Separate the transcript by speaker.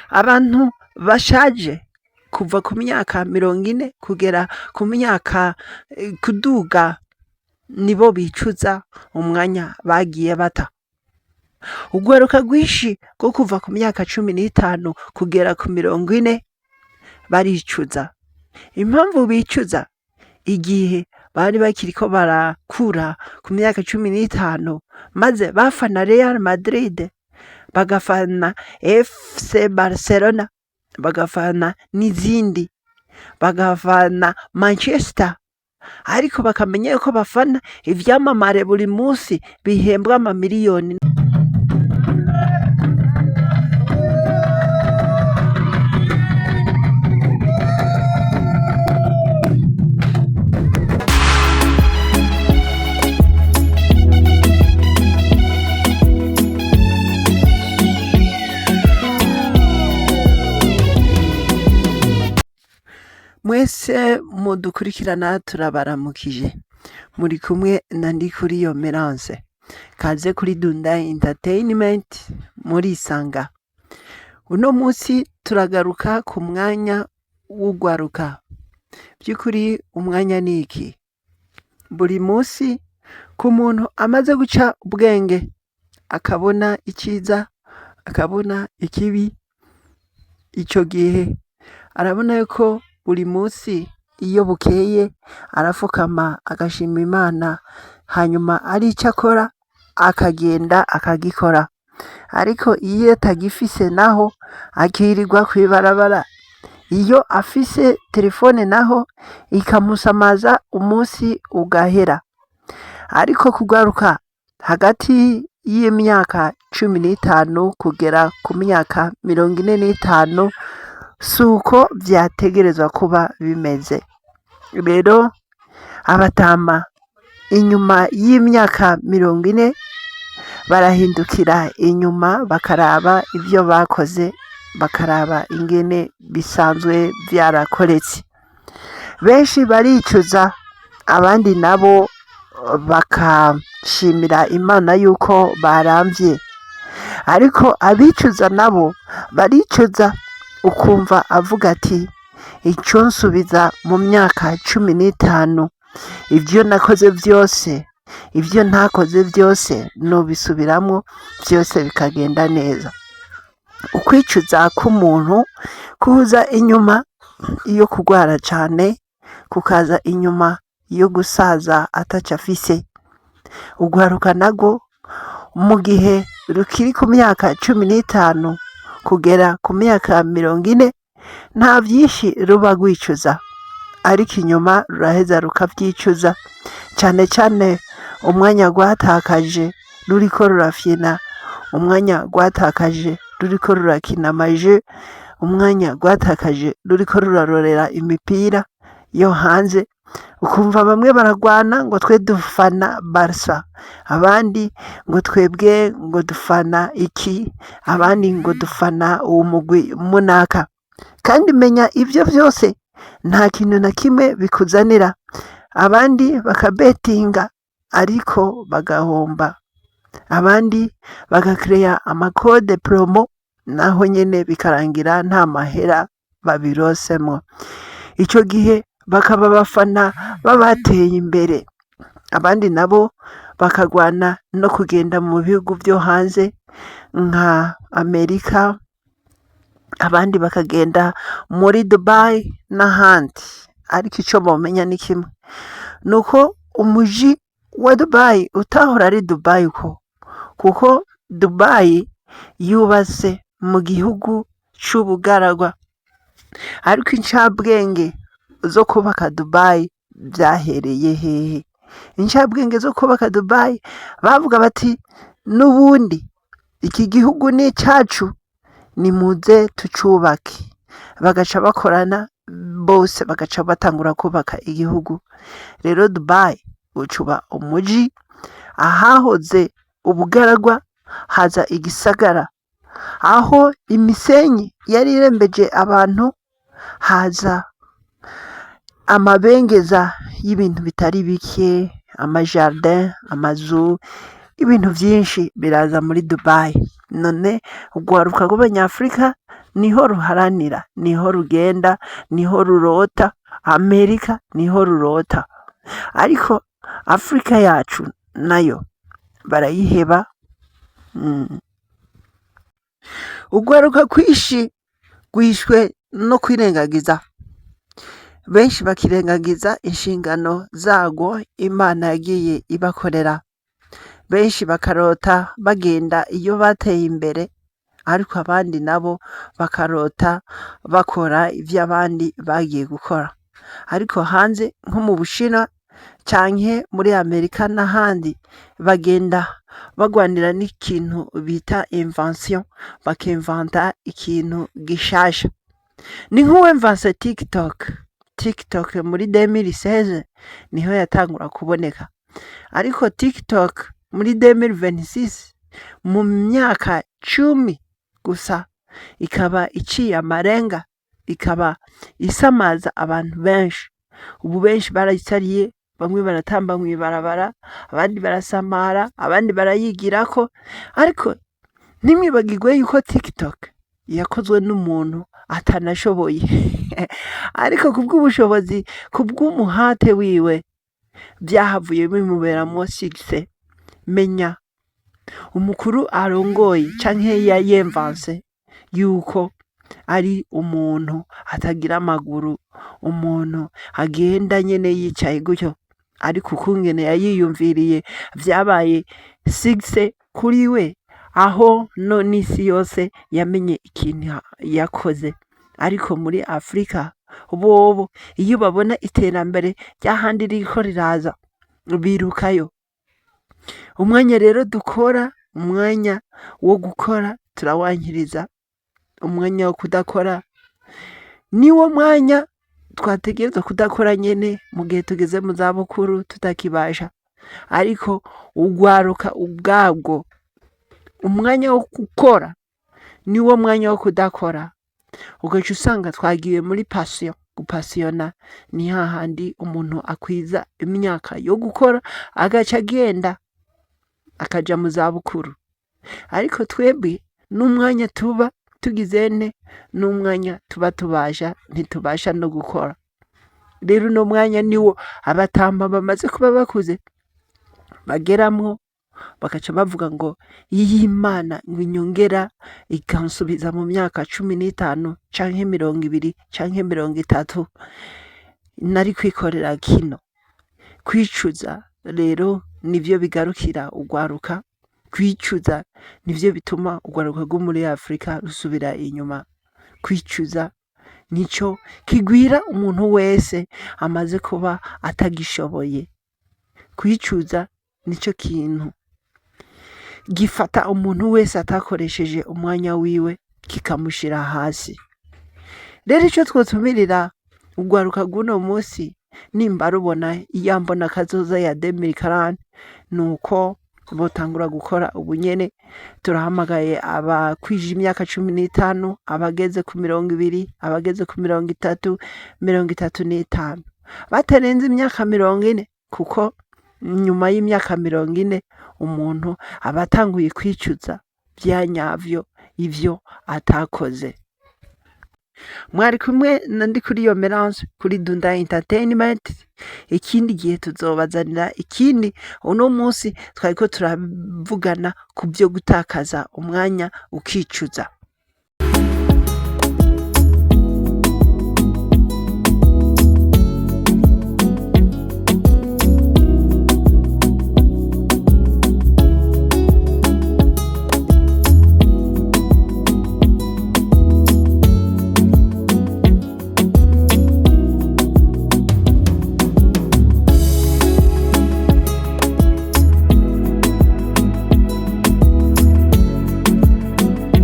Speaker 1: abantu bashaje kuva ku myaka 40 kugera ku myaka kuduga nibo bicuza umwanya bagiye bata. Urwaruka rwinshi rwo kuva ku myaka 15 kugera ku 40 baricuza. Impamvu bicuza, igihe bari bakiriko barakura ku myaka 15 maze bafana Real Madrid, bagafana FC Barcelona, bagafana n'izindi, bagafana Manchester, ariko bakamenya yuko bafana ivyamamare buri munsi bihembwa amamiliyoni. Mwese mudukurikirana turabaramukije, muri kumwe na Ndikuriyo Merance. Kaze kuri Dunda Entertainment murisanga. Uno munsi turagaruka ku mwanya w'urwaruka. By'ukuri umwanya ni iki? Buri munsi ku muntu amaze guca ubwenge, akabona iciza, akabona ikibi, ico gihe arabona yuko buri munsi iyo bukeye arafukama agashima Imana, hanyuma ari ico akora akagenda akagikora. Ariko iyo atagifise naho akirirwa kw'ibarabara. Iyo afise telefone naho ikamusamaza umunsi ugahera. Ariko kugaruka hagati y'imyaka 15 kugera ku myaka 45 suko vyategerezwa kuba bimeze. Rero abatama inyuma y'imyaka 40 barahindukira inyuma bakaraba ivyo bakoze, bakaraba ingene bisanzwe vyarakoretse. Benshi baricuza, abandi nabo bakashimira Imana yuko baramvye. Ariko abicuza nabo baricuza, ukumva avuga ati ico nsubiza mu myaka 15, ivyo nakoze vyose, ivyo ntakoze vyose nobisubiramwo, vyose bikagenda neza. Ukwicuza k'umuntu kuza inyuma iyo kugwara cane, kukaza inyuma iyo gusaza ataco afise. Urwaruka narwo mu gihe rukiri ku myaka 15 kugera ku myaka 40 nta vyinshi ruba rwicuza, ariko inyuma ruraheza rukavyicuza, cane cane umwanya rwatakaje ruriko rurafyina, umwanya rwatakaje ruriko rurakina amaje, umwanya rwatakaje ruriko rurarorera imipira yo hanze. Ukumva bamwe baragwana ngo twe dufana Barca, abandi ngo twebwe ngo dufana iki, abandi ngo dufana uwo mugwi munaka. Kandi menya ivyo vyose nta kintu na kimwe bikuzanira. Abandi bakabetinga ariko bagahomba, abandi bagakreya amakode promo naho nyene bikarangira nta mahera babirosemo. Ico gihe bakaba bafana babateye imbere. Abandi nabo bakagwana no kugenda mu bihugu vyo hanze nka Amerika, abandi bakagenda muri Dubai n'ahandi. Ariko ico bomenya ni kimwe, nuko umuji wa Dubai utahora ari Dubai kuko Dubai yubatse mu gihugu c'ubugaragwa. Ariko incabwenge zo kubaka Dubai vyahereye hehe? Incabwenge zo kubaka Dubai bavuga bati n'ubundi iki gihugu ni cacu, nimuze tucubake. Bagaca bakorana bose, bagaca batangura kubaka igihugu. Rero Dubai ucuba umuji ahahoze ubugaragwa, haza igisagara. Aho imisenyi yari irembeje abantu, haza amabengeza y'ibintu bitari bike, amajardin, amazu, ibintu vyinshi biraza muri Dubai. None urwaruka rw'Abanyafrika niho ruharanira, niho rugenda, niho rurota, Amerika niho rurota, ariko Afrika yacu nayo barayiheba. Urwaruka kwishi rwishwe no kwirengagiza, benshi bakirengagiza inshingano zarwo Imana yagiye ibakorera, benshi bakarota bagenda iyo bateye imbere, ariko abandi nabo bakarota bakora ivyo abandi bagiye gukora, ariko hanze nko mu Bushinwa canke muri Amerika n'ahandi bagenda bagwanira n'ikintu bita invention, bakimvanta ikintu gishasha. Ni nk'uwemvase TikTok muri 2016 niho yatangura kuboneka, ariko TikTok muri 2026 mu myaka 10 gusa ikaba iciye amarenga, ikaba isamaza abantu benshi. Ubu benshi barayisariye, bamwe baratamba mw'ibarabara, abandi barasamara, abandi barayigirako, ariko ntimwibagirwe yuko TikTok yakozwe n'umuntu atanashoboye ariko kubw'ubushobozi, kubw'umuhate wiwe vyahavuye bimuberamwo success. Menya umukuru arongoye canke yayemvanse yuko ari umuntu atagira amaguru, umuntu agenda nyene yicaye gutyo, ariko ukungene yayiyumviriye vyabaye success kuri we, aho no n'isi yose yamenye ikintu yakoze. Ariko muri Afrika bobo iyo babona iterambere ryahandi ririko riraza birukayo. Umwanya rero dukora, umwanya wo gukora turawankiriza, umwanya wo kudakora niwo mwanya twategerezwa kudakora nyene mu gihe tugeze mu zabukuru tutakibasha, ariko urwaruka ubwabwo umwanya wo gukora niwo mwanya wo kudakora. Ugaca usanga twagiye muri passion, gupasiyona ni hahandi umuntu akwiza imyaka yo gukora agaca agenda akaja mu zabukuru, ariko twebwe n'umwanya tuba tugizene, n'umwanya tuba tubasha ntitubasha no gukora. Rero uno mwanya niwo abatamba bamaze kuba bakuze bageramwo, bakaca bavuga ngo iyo Imana ngo inyongera ikansubiza mu myaka 15 canke 20 canke 30 nari kwikorera kino. Kwicuza rero nivyo bigarukira urwaruka, kwicuza nivyo bituma urwaruka rwo muri Afrika rusubira inyuma. Kwicuza nico kigwira umuntu wese amaze kuba atagishoboye. Kwicuza nico kintu gifata umuntu wese atakoresheje umwanya wiwe kikamushira hasi. Rero ico twotumirira urwaruka rw'uno musi, nimba rubona iyambona kazoza ya 2040 nuko botangura gukora ubunyene. Turahamagaye abakwije imyaka 15, abageze ku 20, abageze ku 30, 35 batarenze imyaka 40, kuko nyuma y'imyaka 40 umuntu aba atanguye kwicuza vya nyavyo ivyo atakoze. Mwari kumwe na Ndikuriyo Melange kuri Dunda Entertainment. Ikindi gihe tuzobazanira ikindi. Uno musi twariko turavugana ku byo gutakaza umwanya ukicuza.